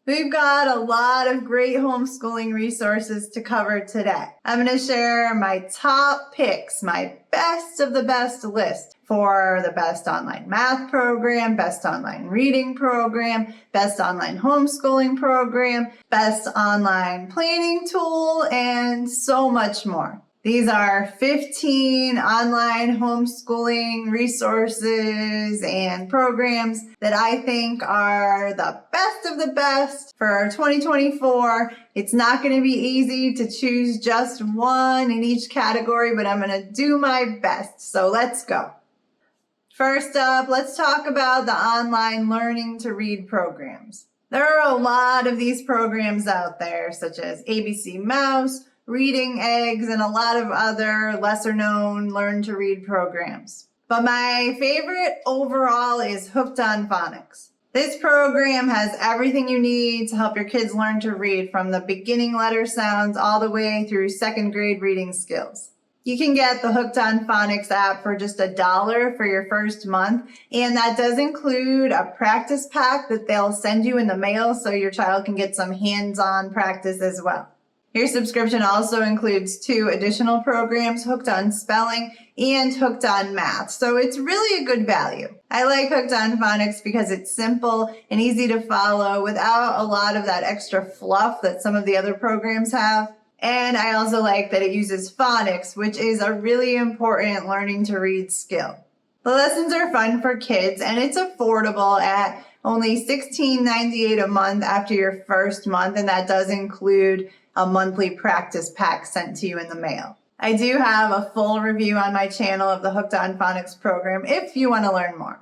We've got a lot of great homeschooling resources to cover today. I'm going to share my top picks, my best of the best list for the best online math program, best online reading program, best online homeschooling program, best online planning tool, and so much more. These are 15 online homeschooling resources and programs that I think are the best of the best for 2024. It's not going to be easy to choose just one in each category, but I'm going to do my best. So let's go. First up, let's talk about the online learning to read programs. There are a lot of these programs out there, such as ABC Mouse, Reading Eggs, and a lot of other lesser known learn to read programs. But my favorite overall is Hooked on Phonics. This program has everything you need to help your kids learn to read, from the beginning letter sounds all the way through second grade reading skills. You can get the Hooked on Phonics app for just $1 for your first month, and that does include a practice pack that they'll send you in the mail so your child can get some hands-on practice as well. Your subscription also includes 2 additional programs, Hooked on Spelling and Hooked on Math, so it's really a good value. I like Hooked on Phonics because it's simple and easy to follow without a lot of that extra fluff that some of the other programs have. And I also like that it uses phonics, which is a really important learning to read skill. The lessons are fun for kids, and it's affordable at only $16.98 a month after your first month, and that does include a monthly practice pack sent to you in the mail. I do have a full review on my channel of the Hooked on Phonics program if you want to learn more.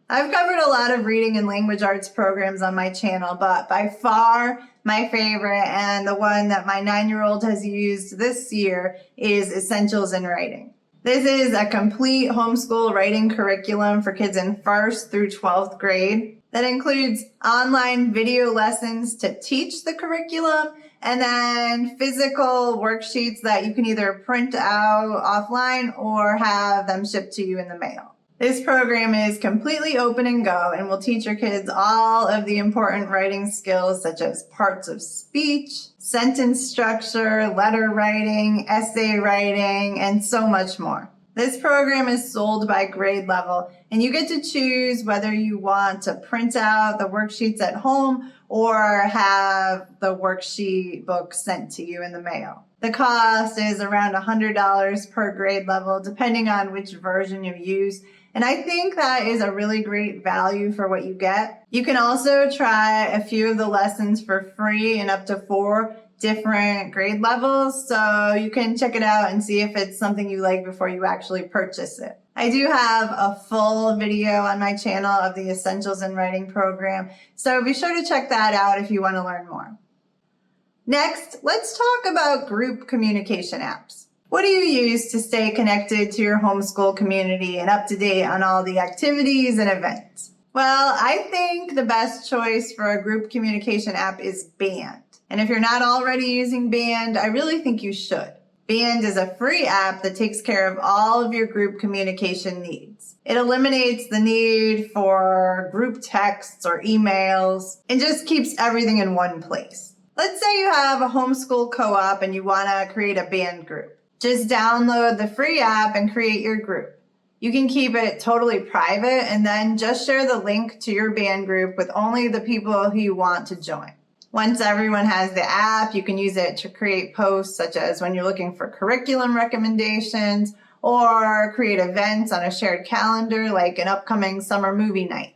I've covered a lot of reading and language arts programs on my channel, but by far my favorite, and the one that my 9-year-old has used this year, is Essentials in Writing. This is a complete homeschool writing curriculum for kids in 1st through 12th grade that includes online video lessons to teach the curriculum, and then physical worksheets that you can either print out offline or have them shipped to you in the mail. This program is completely open and go and will teach your kids all of the important writing skills such as parts of speech, sentence structure, letter writing, essay writing, and so much more. This program is sold by grade level, and you get to choose whether you want to print out the worksheets at home or have the worksheet book sent to you in the mail. The cost is around $100 per grade level, depending on which version you use. And I think that is a really great value for what you get. You can also try a few of the lessons for free in up to 4 different grade levels, so you can check it out and see if it's something you like before you actually purchase it. I do have a full video on my channel of the Essentials in Writing program, so be sure to check that out if you want to learn more. Next, let's talk about group communication apps. What do you use to stay connected to your homeschool community and up to date on all the activities and events? Well, I think the best choice for a group communication app is Band. And if you're not already using Band, I really think you should. Band is a free app that takes care of all of your group communication needs. It eliminates the need for group texts or emails and just keeps everything in one place. Let's say you have a homeschool co-op and you want to create a band group. Just download the free app and create your group. You can keep it totally private and then just share the link to your band group with only the people who you want to join. Once everyone has the app, you can use it to create posts such as when you're looking for curriculum recommendations or create events on a shared calendar like an upcoming summer movie night.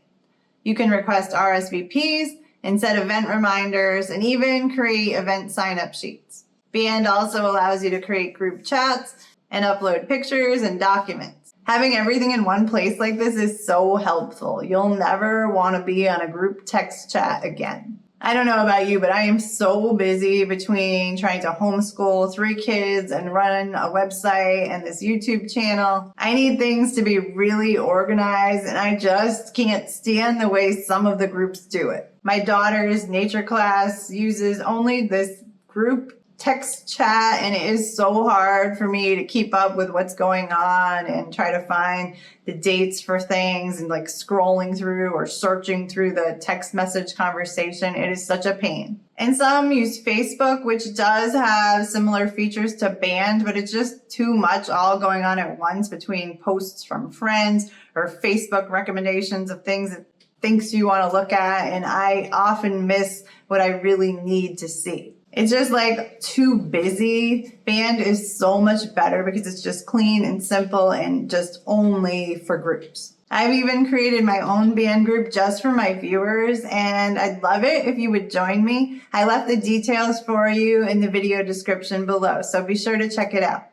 You can request RSVPs and set event reminders and even create event sign-up sheets. Band also allows you to create group chats and upload pictures and documents. Having everything in one place like this is so helpful. You'll never want to be on a group text chat again. I don't know about you, but I am so busy between trying to homeschool 3 kids and run a website and this YouTube channel. I need things to be really organized, and I just can't stand the way some of the groups do it. My daughter's nature class uses only this group text chat, and it is so hard for me to keep up with what's going on and try to find the dates for things and like scrolling through or searching through the text message conversation. It is such a pain. And some use Facebook, which does have similar features to Band, but it's just too much all going on at once between posts from friends or Facebook recommendations of things you want to look at, and I often miss what I really need to see. It's just like too busy. Band is so much better because it's just clean and simple and just only for groups. I've even created my own Band group just for my viewers, and I'd love it if you would join me. I left the details for you in the video description below, so be sure to check it out.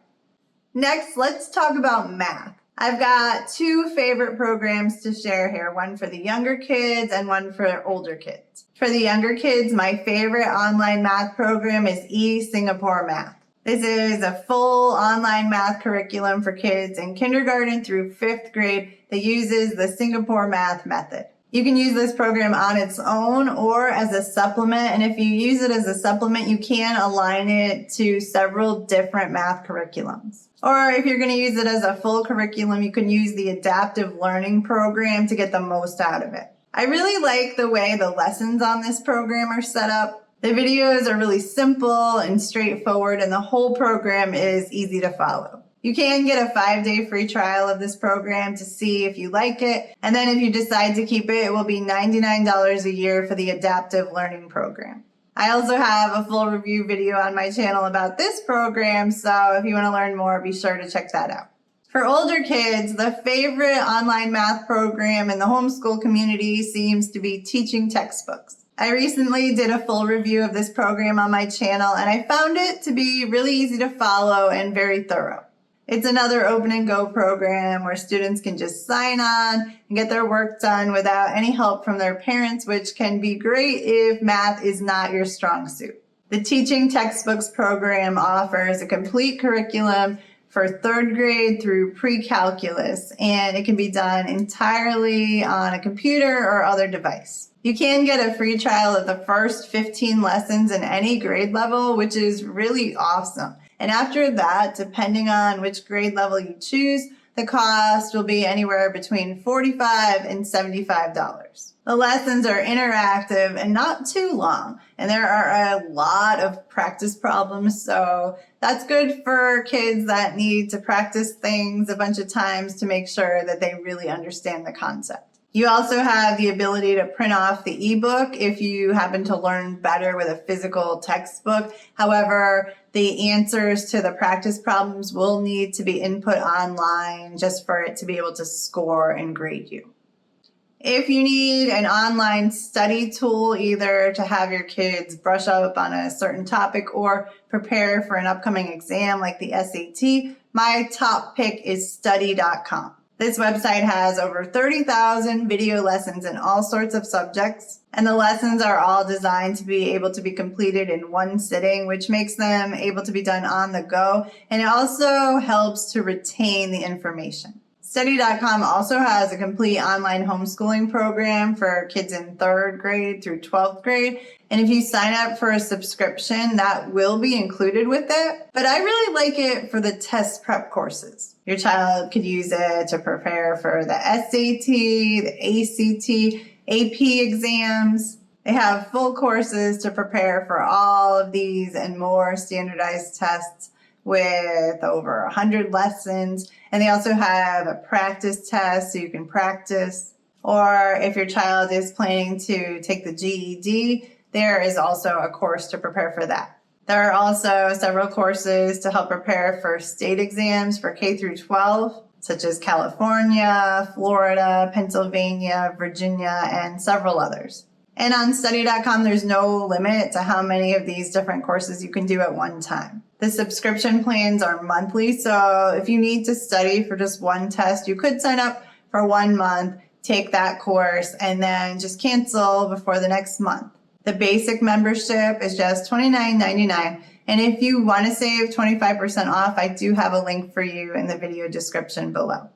Next, let's talk about math. I've got two favorite programs to share here, one for the younger kids and one for older kids. For the younger kids, my favorite online math program is eSingapore Math. This is a full online math curriculum for kids in kindergarten through 5th grade that uses the Singapore math method. You can use this program on its own or as a supplement, and if you use it as a supplement, you can align it to several different math curriculums. Or if you're going to use it as a full curriculum, you can use the adaptive learning program to get the most out of it. I really like the way the lessons on this program are set up. The videos are really simple and straightforward, and the whole program is easy to follow. You can get a 5-day free trial of this program to see if you like it, and then if you decide to keep it, it will be $99 a year for the adaptive learning program. I also have a full review video on my channel about this program, so if you want to learn more, be sure to check that out. For older kids, the favorite online math program in the homeschool community seems to be teaching textbooks. I recently did a full review of this program on my channel, and I found it to be really easy to follow and very thorough. It's another open and go program where students can just sign on and get their work done without any help from their parents, which can be great if math is not your strong suit. The Teaching Textbooks program offers a complete curriculum for 3rd grade through pre-calculus, and it can be done entirely on a computer or other device. You can get a free trial of the first 15 lessons in any grade level, which is really awesome. And after that, depending on which grade level you choose, the cost will be anywhere between $45 and $75. The lessons are interactive and not too long, and there are a lot of practice problems, so that's good for kids that need to practice things a bunch of times to make sure that they really understand the concept. You also have the ability to print off the ebook if you happen to learn better with a physical textbook. However, the answers to the practice problems will need to be input online just for it to be able to score and grade you. If you need an online study tool, either to have your kids brush up on a certain topic or prepare for an upcoming exam like the SAT, my top pick is Studycom. This website has over 30,000 video lessons in all sorts of subjects, and the lessons are all designed to be able to be completed in one sitting, which makes them able to be done on the go, and it also helps to retain the information. Study.com also has a complete online homeschooling program for kids in 3rd grade through 12th grade. And if you sign up for a subscription, that will be included with it. But I really like it for the test prep courses. Your child could use it to prepare for the SAT, the ACT, AP exams. They have full courses to prepare for all of these and more standardized tests with over 100 lessons. And they also have a practice test so you can practice. Or if your child is planning to take the GED, there is also a course to prepare for that. There are also several courses to help prepare for state exams for K through 12, such as California, Florida, Pennsylvania, Virginia, and several others. And on Study.com, there's no limit to how many of these different courses you can do at one time. The subscription plans are monthly, so if you need to study for just one test, you could sign up for 1 month, take that course, and then just cancel before the next month. The basic membership is just $29.99, and if you want to save 25% off, I do have a link for you in the video description below.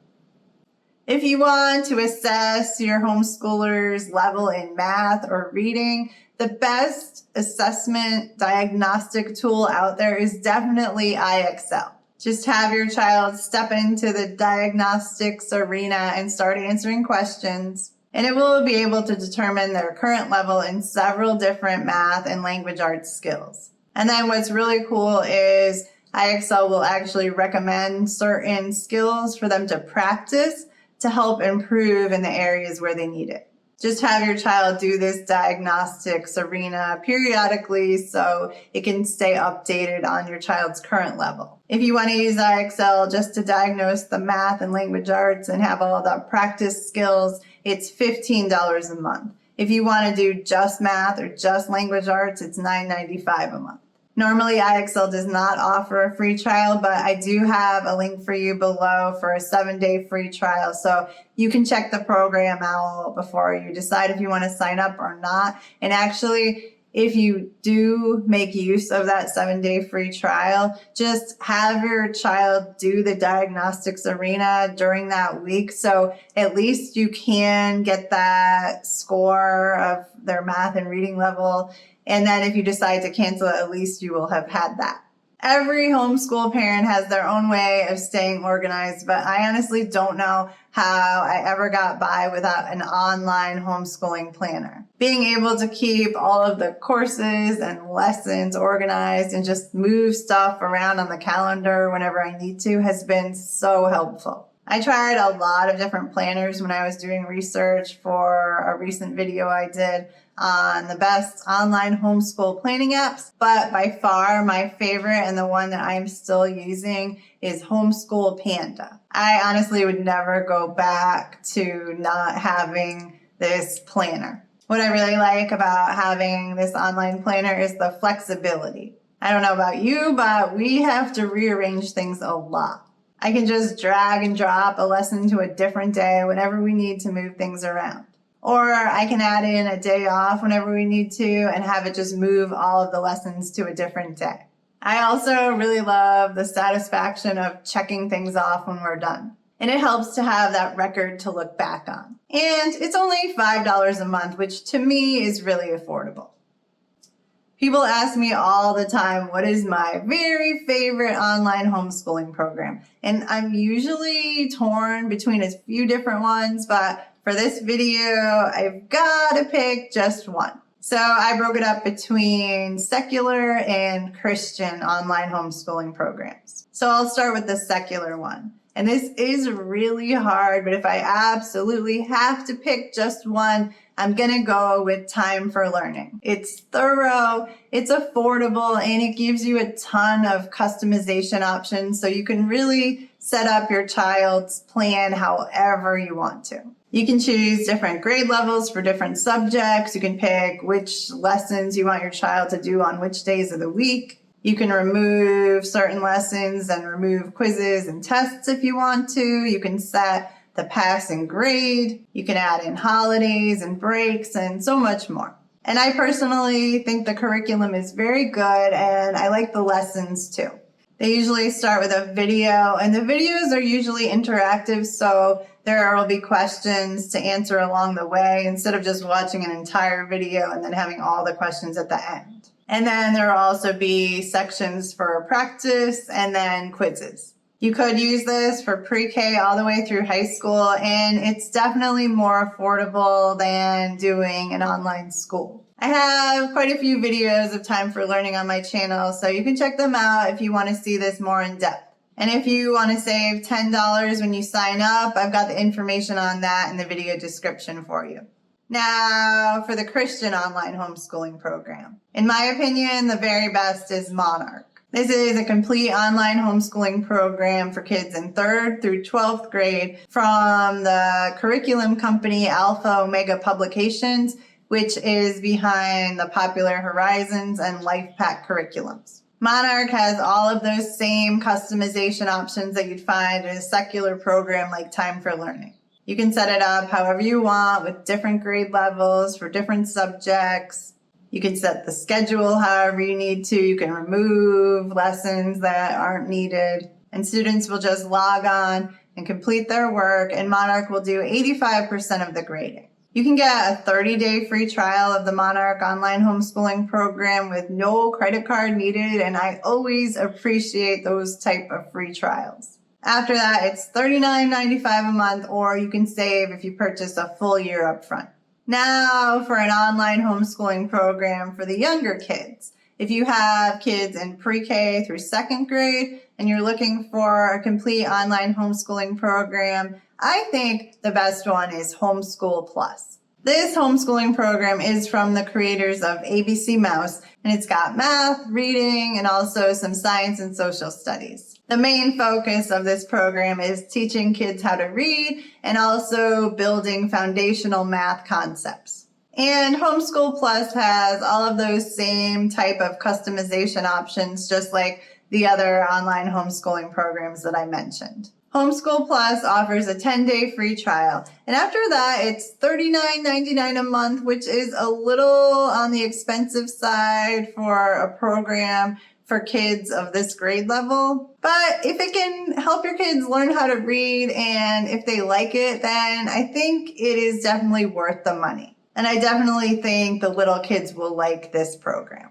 If you want to assess your homeschooler's level in math or reading, the best assessment diagnostic tool out there is definitely IXL. Just have your child step into the diagnostics arena and start answering questions, and it will be able to determine their current level in several different math and language arts skills. And then what's really cool is IXL will actually recommend certain skills for them to practice to help improve in the areas where they need it. Just have your child do this diagnostics arena periodically so it can stay updated on your child's current level. If you want to use IXL just to diagnose the math and language arts and have all the practice skills, it's $15 a month. If you want to do just math or just language arts, it's $9.95 a month. Normally, IXL does not offer a free trial, but I do have a link for you below for a 7-day free trial. So you can check the program out before you decide if you want to sign up or not. And actually, if you do make use of that 7-day free trial, just have your child do the diagnostics arena during that week. So at least you can get that score of their math and reading level. And then if you decide to cancel it, at least you will have had that. Every homeschool parent has their own way of staying organized, but I honestly don't know how I ever got by without an online homeschooling planner. Being able to keep all of the courses and lessons organized and just move stuff around on the calendar whenever I need to has been so helpful. I tried a lot of different planners when I was doing research for a recent video I did on the best online homeschool planning apps, but by far my favorite and the one that I'm still using is Homeschool Panda. I honestly would never go back to not having this planner. What I really like about having this online planner is the flexibility. I don't know about you, but we have to rearrange things a lot. I can just drag and drop a lesson to a different day whenever we need to move things around. Or I can add in a day off whenever we need to and have it just move all of the lessons to a different day. I also really love the satisfaction of checking things off when we're done. And it helps to have that record to look back on. And it's only $5 a month, which to me is really affordable. People ask me all the time, what is my very favorite online homeschooling program? And I'm usually torn between a few different ones, but for this video, I've got to pick just one. So I broke it up between secular and Christian online homeschooling programs. So I'll start with the secular one. And this is really hard, but if I absolutely have to pick just one, I'm going to go with Time for Learning. It's thorough, it's affordable, and it gives you a ton of customization options so you can really set up your child's plan however you want to. You can choose different grade levels for different subjects. You can pick which lessons you want your child to do on which days of the week. You can remove certain lessons and remove quizzes and tests if you want to. You can set the passing grade. You can add in holidays and breaks and so much more. And I personally think the curriculum is very good and I like the lessons too. They usually start with a video and the videos are usually interactive, so there will be questions to answer along the way instead of just watching an entire video and then having all the questions at the end. And then there will also be sections for practice and then quizzes. You could use this for pre-K all the way through high school, and it's definitely more affordable than doing an online school. I have quite a few videos of Time for Learning on my channel, so you can check them out if you want to see this more in depth. And if you want to save $10 when you sign up, I've got the information on that in the video description for you. Now, for the Christian online homeschooling program. In my opinion, the very best is Monarch. This is a complete online homeschooling program for kids in 3rd through 12th grade from the curriculum company Alpha Omega Publications, which is behind the Popular Horizons and LifePack curriculums. Monarch has all of those same customization options that you'd find in a secular program like Time for Learning. You can set it up however you want with different grade levels for different subjects. You can set the schedule however you need to. You can remove lessons that aren't needed. And students will just log on and complete their work, and Monarch will do 85% of the grading. You can get a 30-day free trial of the Monarch online homeschooling program with no credit card needed, and I always appreciate those type of free trials. After that, it's $39.95 a month, or you can save if you purchase a full year up front. Now for an online homeschooling program for the younger kids. If you have kids in pre-K through 2nd grade and you're looking for a complete online homeschooling program, I think the best one is Homeschool Plus. This homeschooling program is from the creators of ABC Mouse, and it's got math, reading, and also some science and social studies. The main focus of this program is teaching kids how to read and also building foundational math concepts. And Homeschool Plus has all of those same type of customization options, just like the other online homeschooling programs that I mentioned. Homeschool Plus offers a 10-day free trial, and after that it's $39.99 a month, which is a little on the expensive side for a program for kids of this grade level. But if it can help your kids learn how to read and if they like it, then I think it is definitely worth the money. And I definitely think the little kids will like this program.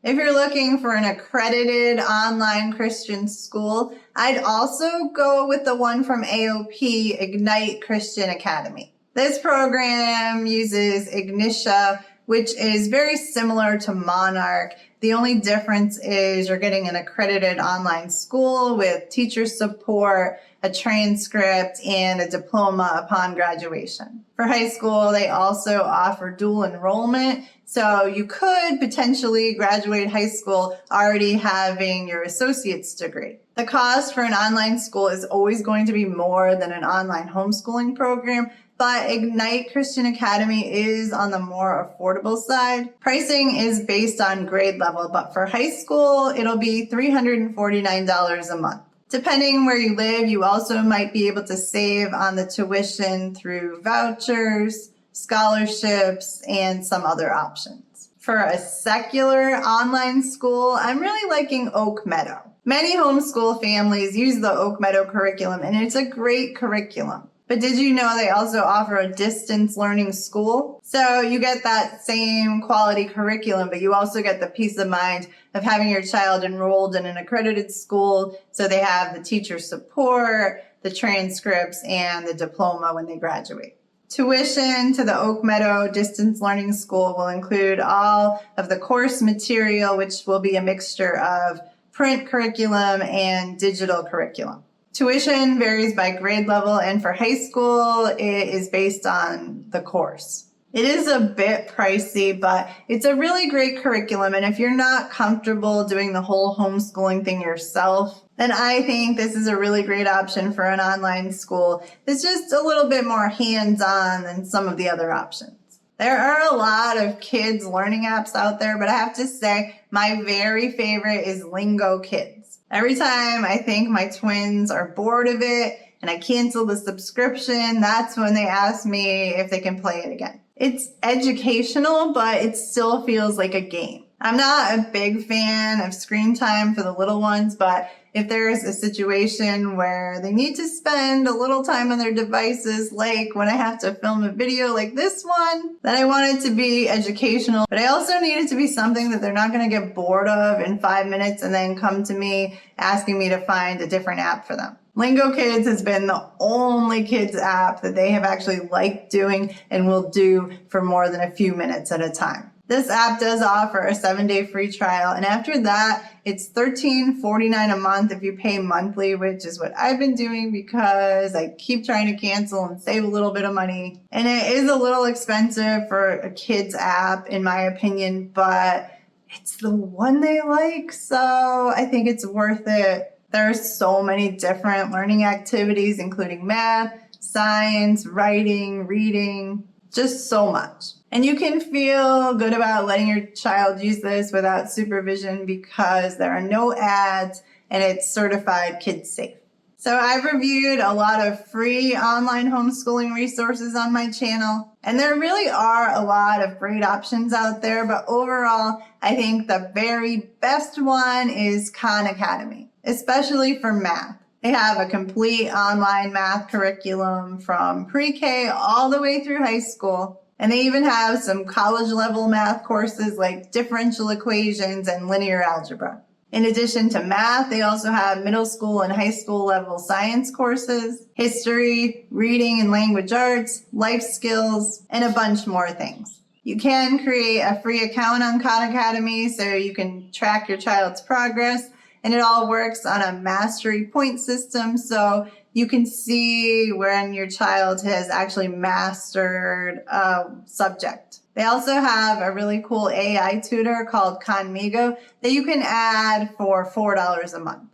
If you're looking for an accredited online Christian school, I'd also go with the one from AOP, Ignite Christian Academy. This program uses Ignitia, which is very similar to Monarch. The only difference is you're getting an accredited online school with teacher support, a transcript, and a diploma upon graduation. For high school, they also offer dual enrollment, so you could potentially graduate high school already having your associate's degree. The cost for an online school is always going to be more than an online homeschooling program, but Ignite Christian Academy is on the more affordable side. Pricing is based on grade level, but for high school, it'll be $349 a month. Depending where you live, you also might be able to save on the tuition through vouchers, scholarships, and some other options. For a secular online school, I'm really liking Oak Meadow. Many homeschool families use the Oak Meadow curriculum, and it's a great curriculum. But did you know they also offer a distance learning school? So you get that same quality curriculum, but you also get the peace of mind of having your child enrolled in an accredited school, so they have the teacher support, the transcripts, and the diploma when they graduate. Tuition to the Oak Meadow Distance Learning School will include all of the course material, which will be a mixture of print curriculum and digital curriculum. Tuition varies by grade level, and for high school, it is based on the course. It is a bit pricey, but it's a really great curriculum, and if you're not comfortable doing the whole homeschooling thing yourself, then I think this is a really great option for an online school. It's just a little bit more hands-on than some of the other options. There are a lot of kids learning apps out there, but I have to say my very favorite is Lingo Kids. Every time I think my twins are bored of it and I cancel the subscription, that's when they ask me if they can play it again. It's educational, but it still feels like a game. I'm not a big fan of screen time for the little ones, but if there's a situation where they need to spend a little time on their devices, like when I have to film a video like this one, then I want it to be educational, but I also need it to be something that they're not going to get bored of in 5 minutes and then come to me asking me to find a different app for them. Lingo Kids has been the only kids app that they have actually liked doing and will do for more than a few minutes at a time. This app does offer a 7-day free trial, and after that, it's $13.49 a month if you pay monthly, which is what I've been doing because I keep trying to cancel and save a little bit of money. And it is a little expensive for a kids app, in my opinion, but it's the one they like, so I think it's worth it. There are so many different learning activities, including math, science, writing, reading, just so much. And you can feel good about letting your child use this without supervision because there are no ads and it's certified kids safe. So I've reviewed a lot of free online homeschooling resources on my channel, and there really are a lot of great options out there, but overall, I think the very best one is Khan Academy, especially for math. They have a complete online math curriculum from pre-K all the way through high school. And they even have some college level math courses like differential equations and linear algebra. In addition to math, they also have middle school and high school level science courses, history, reading and language arts, life skills, and a bunch more things. You can create a free account on Khan Academy so you can track your child's progress, and it all works on a mastery point system so you can see when your child has actually mastered a subject. They also have a really cool AI tutor called Meadow that you can add for $4 a month.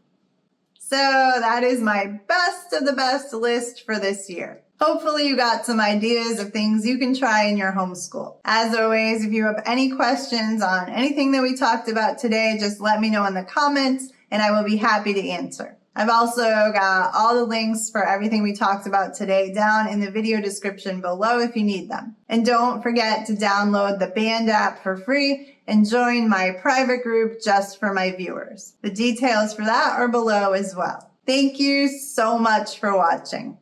So that is my best of the best list for this year. Hopefully you got some ideas of things you can try in your homeschool. As always, if you have any questions on anything that we talked about today, just let me know in the comments and I will be happy to answer. I've also got all the links for everything we talked about today down in the video description below if you need them. And don't forget to download the Band app for free and join my private group just for my viewers. The details for that are below as well. Thank you so much for watching.